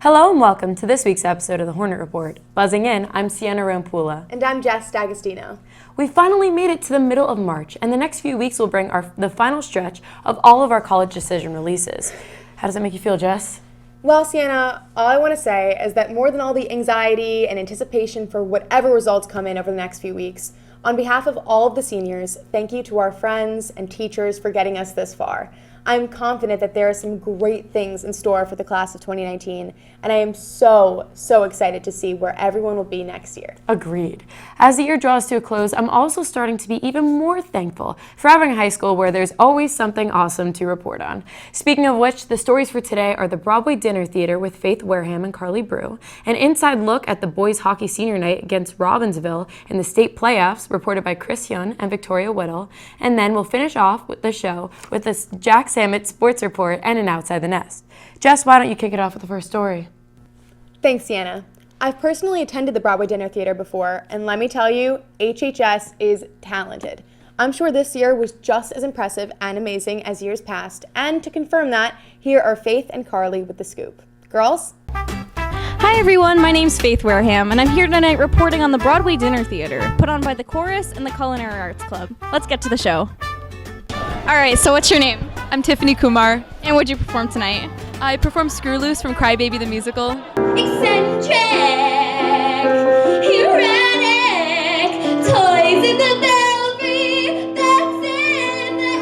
Hello and welcome to this week's episode of the Hornet Report. Buzzing in, I'm Siena Rampulla. And I'm Jess D'Agostino. We finally made it to the middle of March, and the next few weeks will bring the final stretch of all of our college decision releases. How does that make you feel, Jess? Well, Siena, all I want to say is that more than all the anxiety and anticipation for whatever results come in over the next few weeks, on behalf of all of the seniors, thank you to our friends and teachers for getting us this far. I'm confident that there are some great things in store for the class of 2019, and I am so excited to see where everyone will be next year. Agreed. As the year draws to a close, I'm also starting to be even more thankful for having a high school where there's always something awesome to report on. Speaking of which, the stories for today are the Broadway Dinner Theater with Faith Wareham and Carlee Brew, an inside look at the boys hockey senior night against Robbinsville in the state playoffs reported by Kris, Hyun, and Victoria Whittle, and then we'll finish off with the show with this Sammut sports report and an Outside the Nest. Jess, why don't you kick it off with the first story? Thanks, Siena. I've personally attended the Broadway Dinner Theater before, and let me tell you, HHS is talented. I'm sure this year was just as impressive and amazing as years past, and to confirm that, here are Faith and Carlee with the scoop. Girls? Hi everyone, my name's Faith Wareham, and I'm here tonight reporting on the Broadway Dinner Theater, put on by the Chorus and the Culinary Arts Club. Let's get to the show. Alright, so what's your name? I'm Tiffany Kumar. And what'd you perform tonight? I performed Screw Loose from Cry Baby the Musical. Eccentric, erratic, toys in the belfry, that's in the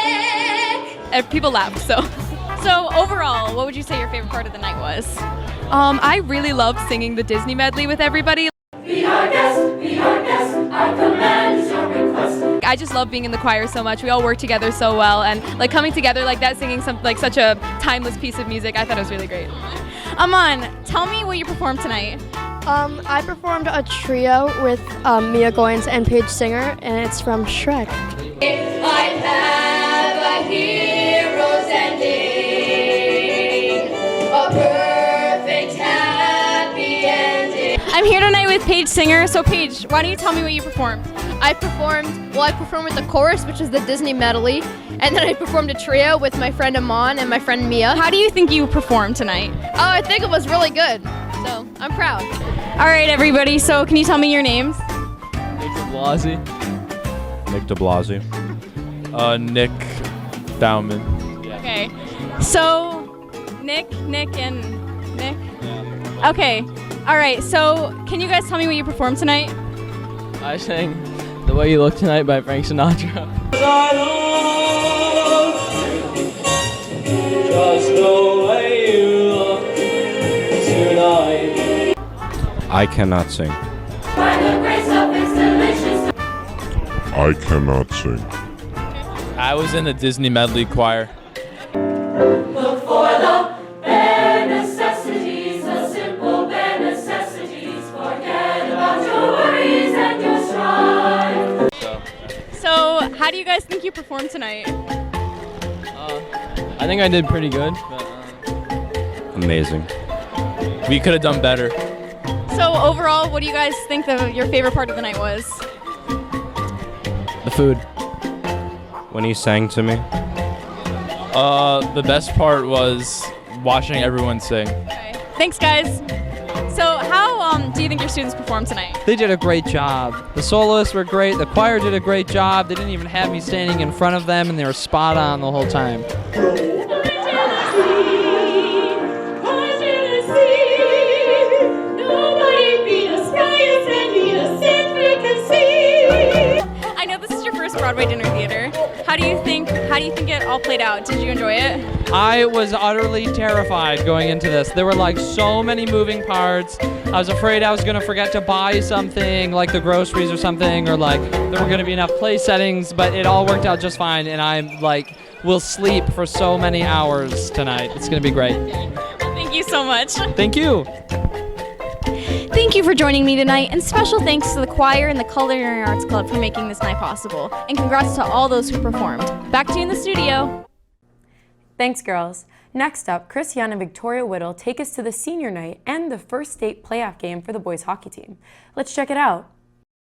attic. And people laughed, so. So overall, what would you say your favorite part of the night was? I really loved singing the Disney medley with everybody. Be our guest, our command is your request. I just love being in the choir so much. We all work together so well, and like coming together like that, singing such a timeless piece of music, I thought it was really great. Aman, tell me what you performed tonight. I performed a trio with Mia Goins and Paige Singer, and it's from Shrek. If I have a hero's ending, a perfect happy ending. I'm here tonight with Paige Singer, so Paige, why don't you tell me what you performed? I performed with the chorus, which is the Disney medley, and then I performed a trio with my friend Aman and my friend Mia. How do you think you performed tonight? Oh, I think it was really good, so I'm proud. All right, everybody, so can you tell me your names? Nick de Blasi. Nick Bauman. Okay, so Nick. Okay, all right, so can you guys tell me what you performed tonight? I sang The Way You Look Tonight by Frank Sinatra. Just the way you look tonight. I cannot sing. By the grace of His delicious. I cannot sing. I was in the Disney medley choir. Look for the bare necessities, the simple bare necessities. Forget about your worries and your strife. So how do you guys think you performed tonight? I think I did pretty good. But, amazing. We could have done better. So overall, what do you guys think your favorite part of the night was? The food. When he sang to me. The best part was watching everyone sing. Okay. Thanks, guys. So how do you think your students performed tonight? They did a great job. The soloists were great. The choir did a great job. They didn't even have me standing in front of them, and they were spot on the whole time. I know this is your first Broadway Dinner Theater. How do you think it all played out? Did you enjoy it? I was utterly terrified going into this. There were like so many moving parts. I was afraid I was going to forget to buy something like the groceries or something, or like there were going to be enough place settings, but it all worked out just fine, and I'm like will sleep for so many hours tonight. It's going to be great. Thank you so much. Thank you. Thank you for joining me tonight, and special thanks to the choir and the Culinary Arts Club for making this night possible. And congrats to all those who performed. Back to you in the studio. Thanks, girls. Next up, Kris, Hyun, and Victoria Whittle take us to the senior night and the first state playoff game for the boys hockey team. Let's check it out.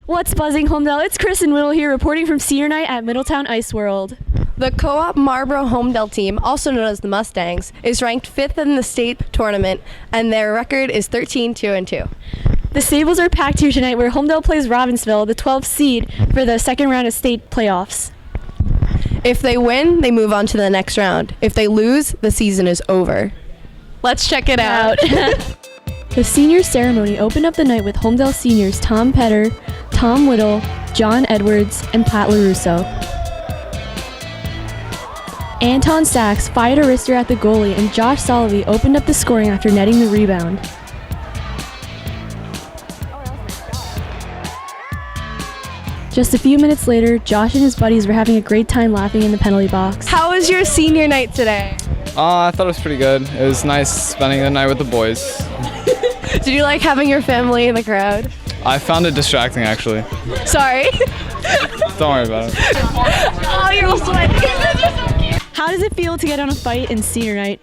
What's buzzing, Holmdel? It's Kris and Whittle here reporting from senior night at Middletown Ice World. The co-op Marlboro Holmdel team, also known as the Mustangs, is ranked 5th in the state tournament, and their record is 13-2-2. The stables are packed here tonight where Holmdel plays Robbinsville, the 12th seed, for the second round of state playoffs. If they win, they move on to the next round. If they lose, the season is over. Let's check it out. The senior ceremony opened up the night with Holmdel seniors Tom Petter, Tom Whittle, John Edwards, and Pat LaRusso. Anton Sachs fired a wrister at the goalie, and Josh Solovey opened up the scoring after netting the rebound. Just a few minutes later, Josh and his buddies were having a great time laughing in the penalty box. How was your senior night today? I thought it was pretty good. It was nice spending the night with the boys. Did you like having your family in the crowd? I found it distracting, actually. Sorry. Don't worry about it. Oh, you're all sweating. How does it feel to get on a fight in senior night?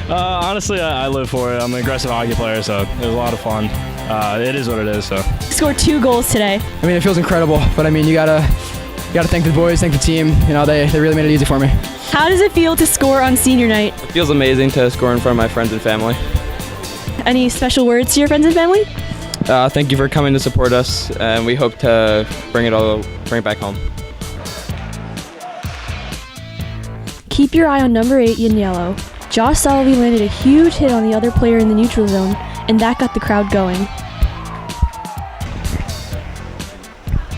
Honestly, I live for it. I'm an aggressive hockey player, so it was a lot of fun. It is what it is. So. You scored 2 goals today. I mean, it feels incredible, but I mean, you gotta thank the boys, thank the team. You know, they really made it easy for me. How does it feel to score on senior night? It feels amazing to score in front of my friends and family. Any special words to your friends and family? Thank you for coming to support us, and we hope to bring it back home. Keep your eye on number 8 in yellow. Josh Solovey landed a huge hit on the other player in the neutral zone, and that got the crowd going.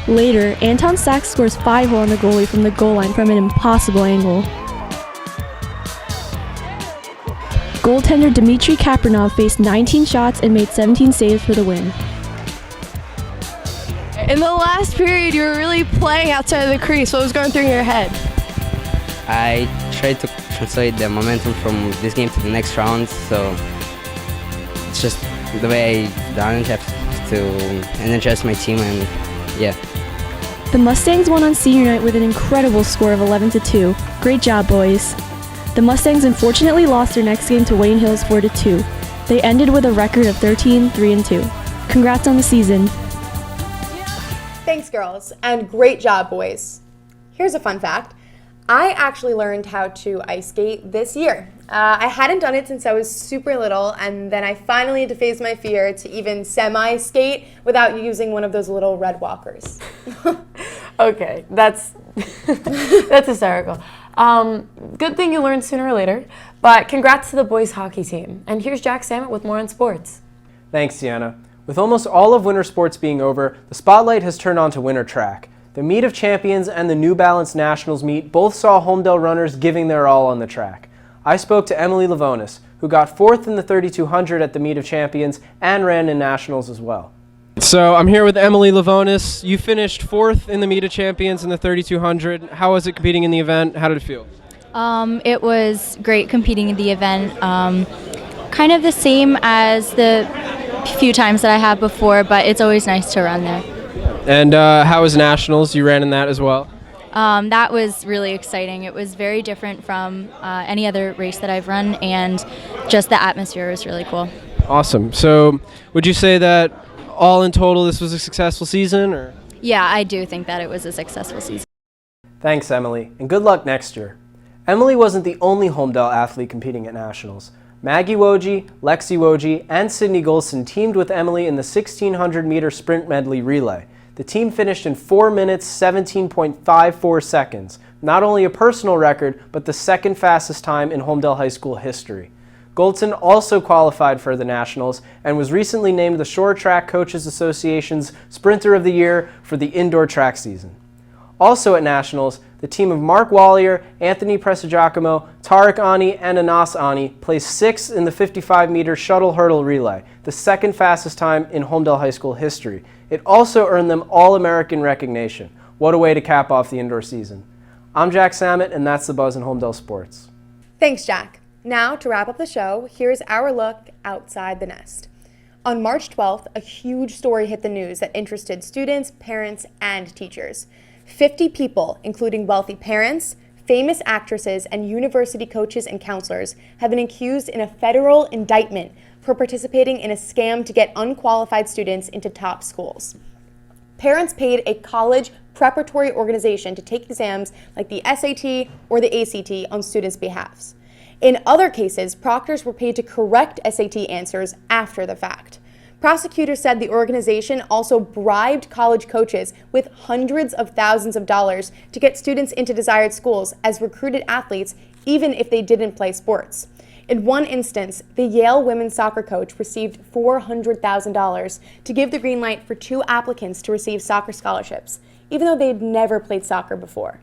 Later, Anton Sachs scores 5 on the goalie from the goal line from an impossible angle. Goaltender Dmitry Kapranov faced 19 shots and made 17 saves for the win. In the last period, you were really playing outside of the crease. What was going through your head? I tried to translate the momentum from this game to the next round, so it's just the way I done it, have to energize my team, and yeah. The Mustangs won on senior night with an incredible score of 11-2. Great job, boys. The Mustangs unfortunately lost their next game to Wayne Hills 4-2. They ended with a record of 13-3-2. Congrats on the season. Thanks, girls, and great job, boys. Here's a fun fact. I actually learned how to ice skate this year. I hadn't done it since I was super little, and then I finally had to face my fear to even semi-skate without using one of those little red walkers. Okay, that's hysterical. Good thing you learned sooner or later, but congrats to the boys hockey team. And here's Jack Sammut with more on sports. Thanks, Siena. With almost all of winter sports being over, the spotlight has turned on to winter track. The Meet of Champions and the New Balance Nationals meet both saw Holmdel runners giving their all on the track. I spoke to Emily Levonas, who got 4th in the 3200 at the Meet of Champions and ran in Nationals as well. So I'm here with Emily Levonas. You finished 4th in the Meet of Champions in the 3200. How was it competing in the event? How did it feel? It was great competing in the event. Kind of the same as the few times that I have before, but it's always nice to run there. And how was Nationals? You ran in that as well? That was really exciting. It was very different from any other race that I've run, and just the atmosphere was really cool. Awesome. So would you say that all in total this was a successful season? Or? Yeah, I do think that it was a successful season. Thanks, Emily, and good luck next year. Emily wasn't the only Holmdel athlete competing at Nationals. Maggie Wojcik, Lexi Wojcik, and Sydney Golson teamed with Emily in the 1600-meter sprint medley relay. The team finished in 4 minutes, 17.54 seconds. Not only a personal record, but the second fastest time in Holmdel High School history. Golson also qualified for the Nationals and was recently named the Shore Track Coaches Association's Sprinter of the Year for the indoor track season. Also at Nationals, the team of Mark Wallier, Anthony Prestigiacomo, Tarek Ani, and Anas Ani placed 6th in the 55-meter shuttle hurdle relay, the second fastest time in Holmdel High School history. It also earned them All-American recognition. What a way to cap off the indoor season. I'm Jack Sammut, and that's the Buzz in Holmdel Sports. Thanks, Jack. Now, to wrap up the show, here's our look outside the nest. On March 12th, a huge story hit the news that interested students, parents, and teachers. 50 people, including wealthy parents, famous actresses, and university coaches and counselors, have been accused in a federal indictment for participating in a scam to get unqualified students into top schools. parents paid a college preparatory organization to take exams like the SAT or the ACT on students' behalves. In other cases, proctors were paid to correct SAT answers after the fact. Prosecutors said the organization also bribed college coaches with hundreds of thousands of dollars to get students into desired schools as recruited athletes, even if they didn't play sports. In one instance, the Yale women's soccer coach received $400,000 to give the green light for 2 applicants to receive soccer scholarships, even though they'd never played soccer before.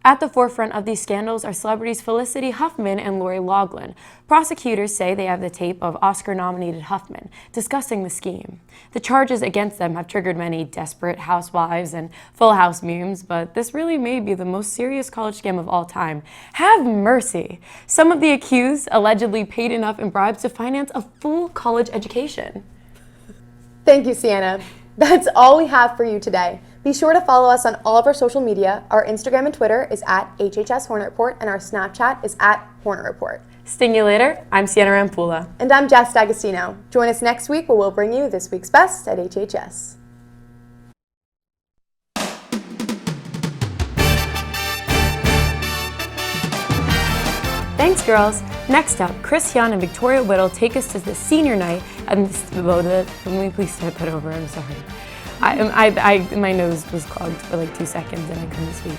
At the forefront of these scandals are celebrities Felicity Huffman and Lori Loughlin. Prosecutors say they have the tape of Oscar-nominated Huffman discussing the scheme. The charges against them have triggered many Desperate Housewives and Full House memes, but this really may be the most serious college scam of all time. Have mercy! Some of the accused allegedly paid enough in bribes to finance a full college education. Thank you, Siena. That's all we have for you today. Be sure to follow us on all of our social media. Our Instagram and Twitter is at HHS Hornet Report, and our Snapchat is at Hornet Report. Sting you later. I'm Siena Rampulla. And I'm Jess D'Agostino. Join us next week where we'll bring you this week's best at HHS. Thanks, girls. Next up, Kris, Hyun, and Victoria Whittle take us to the senior night. And let me please start that over. I'm sorry. My nose was clogged for like 2 seconds and I couldn't speak.